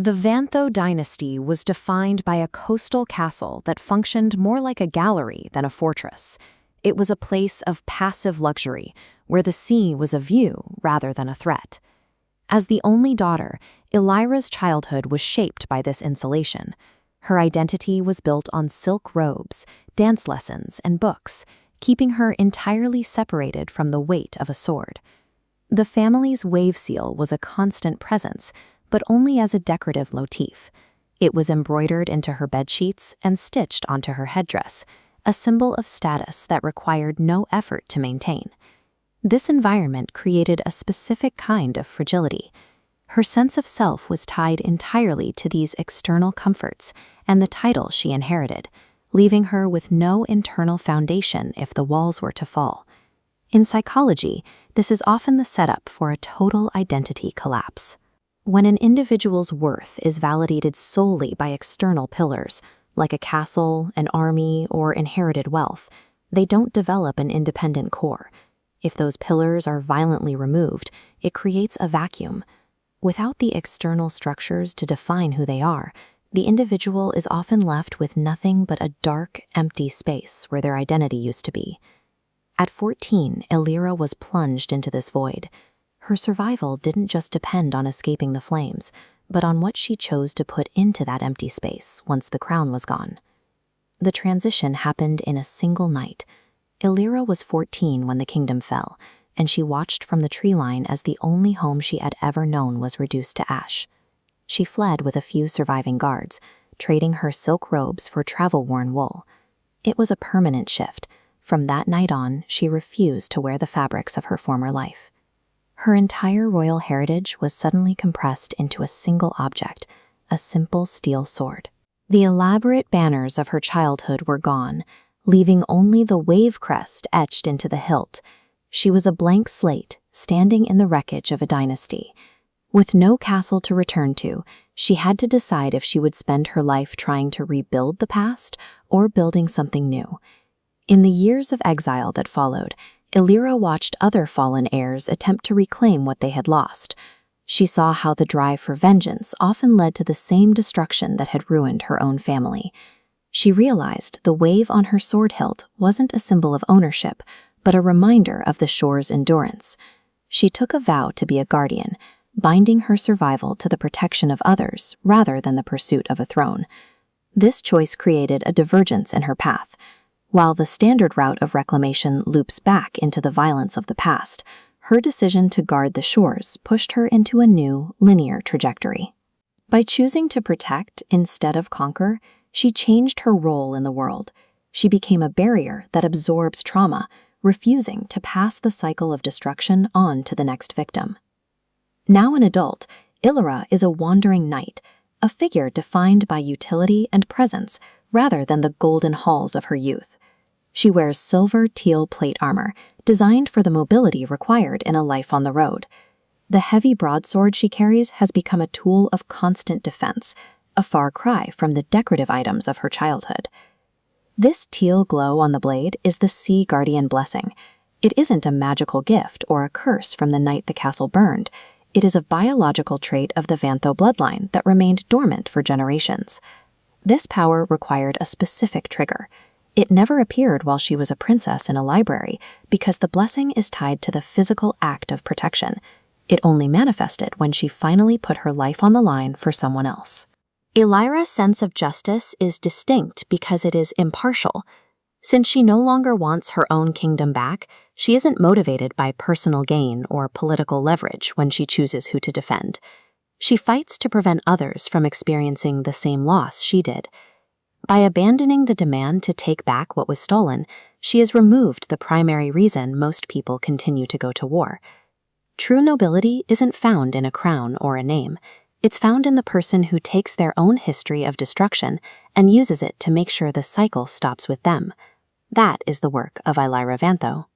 The Vantho dynasty was defined by a coastal castle that functioned more like a gallery than a fortress. It was a place of passive luxury, where the sea was a view rather than a threat. As the only daughter, Ilyra's childhood was shaped by this insulation. Her identity was built on silk robes, dance lessons, and books, keeping her entirely separated from the weight of a sword. The family's wave seal was a constant presence, but only as a decorative motif. It was embroidered into her bedsheets and stitched onto her headdress, a symbol of status that required no effort to maintain. This environment created a specific kind of fragility. Her sense of self was tied entirely to these external comforts and the title she inherited, leaving her with no internal foundation if the walls were to fall. In psychology, this is often the setup for a total identity collapse. When an individual's worth is validated solely by external pillars, like a castle, an army, or inherited wealth, they don't develop an independent core. If those pillars are violently removed, it creates a vacuum. Without the external structures to define who they are, the individual is often left with nothing but a dark, empty space where their identity used to be. At 14, Ilyra was plunged into this void. Her survival didn't just depend on escaping the flames, but on what she chose to put into that empty space once the crown was gone. The transition happened in a single night. Ilyra was 14 when the kingdom fell, and she watched from the tree line as the only home she had ever known was reduced to ash. She fled with a few surviving guards, trading her silk robes for travel-worn wool. It was a permanent shift. From that night on, she refused to wear the fabrics of her former life. Her entire royal heritage was suddenly compressed into a single object, a simple steel sword. The elaborate banners of her childhood were gone, leaving only the wave crest etched into the hilt. She was a blank slate, standing in the wreckage of a dynasty. With no castle to return to, she had to decide if she would spend her life trying to rebuild the past or building something new. In the years of exile that followed, Ilyra watched other fallen heirs attempt to reclaim what they had lost. She saw how the drive for vengeance often led to the same destruction that had ruined her own family. She realized the wave on her sword hilt wasn't a symbol of ownership, but a reminder of the shore's endurance. She took a vow to be a guardian, binding her survival to the protection of others rather than the pursuit of a throne. This choice created a divergence in her path. While the standard route of reclamation loops back into the violence of the past, her decision to guard the shores pushed her into a new, linear trajectory. By choosing to protect instead of conquer, she changed her role in the world. She became a barrier that absorbs trauma, refusing to pass the cycle of destruction on to the next victim. Now an adult, Ilyra is a wandering knight, a figure defined by utility and presence rather than the golden halls of her youth. She wears silver teal plate armor, designed for the mobility required in a life on the road. The heavy broadsword she carries has become a tool of constant defense, a far cry from the decorative items of her childhood. This teal glow on the blade is the Sea Guardian blessing. It isn't a magical gift or a curse from the night the castle burned. It is a biological trait of the Vantho bloodline that remained dormant for generations. This power required a specific trigger. It never appeared while she was a princess in a library because the blessing is tied to the physical act of protection. It only manifested when she finally put her life on the line for someone else. Ilyra's sense of justice is distinct because it is impartial. Since she no longer wants her own kingdom back, she isn't motivated by personal gain or political leverage when she chooses who to defend. She fights to prevent others from experiencing the same loss she did. By abandoning the demand to take back what was stolen, she has removed the primary reason most people continue to go to war. True nobility isn't found in a crown or a name. It's found in the person who takes their own history of destruction and uses it to make sure the cycle stops with them. That is the work of Ilyra Vantho.